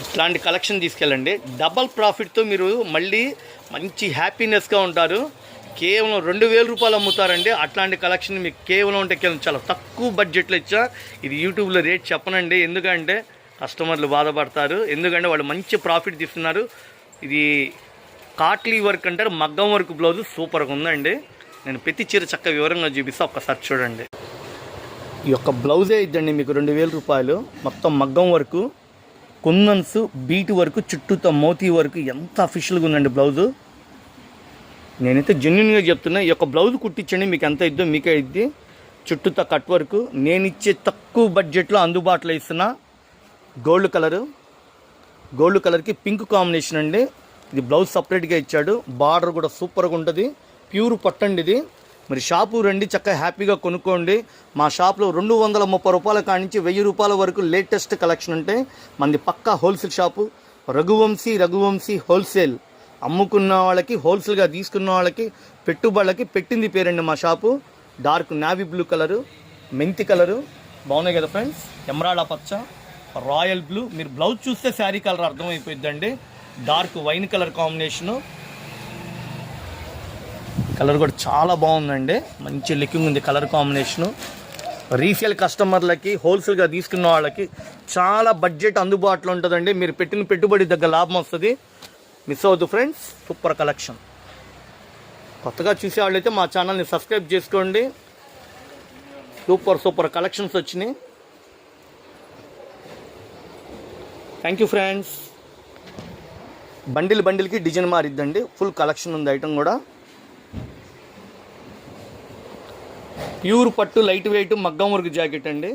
ఇట్లాంటి కలెక్షన్ తీసుకెళ్ళండి. డబల్ ప్రాఫిట్తో మీరు మళ్ళీ మంచి హ్యాపీనెస్గా ఉంటారు. కేవలం 2000 రూపాయలు అమ్ముతారండి. అట్లాంటి కలెక్షన్ మీకు కేవలం అంటే కేవలం చాలా తక్కువ బడ్జెట్లో ఇచ్చా. ఇది యూట్యూబ్లో రేట్ చెప్పనండి, ఎందుకంటే కస్టమర్లు బాధపడతారు. ఎందుకంటే వాళ్ళు మంచి ప్రాఫిట్ తీస్తున్నారు. ఇది కాట్లీ వర్క్ అంటారు, మగ్గం వర్క్ బ్లౌజ్ సూపర్గా ఉందండి. నేను ప్రతి చీర చక్కగా వివరంగా చూపిస్తా, ఒక్కసారి చూడండి. ఈ యొక్క బ్లౌజే ఇద్దండి మీకు 2000 రూపాయలు. మొత్తం మగ్గం వర్క్, కుందన్స్, బీట్ వర్క్, చుట్టూతో మోతీ వర్క్, ఎంత అఫీషియల్గా ఉందండి బ్లౌజు. నేనైతే జెన్యున్గా చెప్తున్నా, ఈ యొక్క బ్లౌజ్ కుట్టించండి, మీకు ఎంత ఇద్దో మీకే ఇద్ది. చుట్టూతో కట్ వర్క్, నేను ఇచ్చే తక్కువ బడ్జెట్లో అందుబాటులో ఇస్తున్నా. గోల్డ్ కలర్కి పింక్ కాంబినేషన్ అండి. ఇది బ్లౌజ్ సపరేట్గా ఇచ్చాడు. బార్డర్ కూడా సూపర్గా ఉంటుంది. ప్యూర్ పట్టండి ఇది. మరి షాపు రండి, చక్కగా హ్యాపీగా కొనుక్కోండి. మా షాప్లో 230 రూపాయల కాడి నుంచి 1000 రూపాయల వరకు లేటెస్ట్ కలెక్షన్ ఉంటాయి. మనది పక్కా హోల్సేల్ షాపు. రఘువంశీ హోల్సేల్. అమ్ముకున్న వాళ్ళకి, హోల్సేల్గా తీసుకున్న వాళ్ళకి, పెట్టుబడులకి పెట్టింది పేరండి మా shop. Dark navy blue colour, మెంతి కలరు బాగున్నాయి కదా ఫ్రెండ్స్. ఎమరాల్డ్ పచ్చ, రాయల్ బ్లూ. మీరు బ్లౌజ్ చూస్తే శారీ కలర్ అర్థమైపోద్దండి. Dark wine colour combination. Colour కూడా చాలా బాగుందండి, మంచి లుకింగ్ ఉంది కలర్ కాంబినేషను. రీసేల్ కస్టమర్లకి, హోల్సేల్గా తీసుకున్న వాళ్ళకి చాలా బడ్జెట్ అందుబాటులో ఉంటుందండి. మీరు పెట్టిన పెట్టుబడి దగ్గర లాభం వస్తుంది. మిస్ అవ్వద్దు ఫ్రెండ్స్, సూపర్ కలెక్షన్. కొత్తగా చూసే వాళ్ళైతే మా ఛానల్ని సబ్స్క్రైబ్ చేసుకోండి. సూపర్ కలెక్షన్స్ వచ్చినాయి. Thank you friends. బండిల్కి డిజైన్ మారిద్దండి. ఫుల్ కలెక్షన్ ఉంది ఐటమ్ కూడా. ప్యూర్ పట్టు లైట్ వెయిట్ మగ్గం వర్క్ జాకెట్ అండి.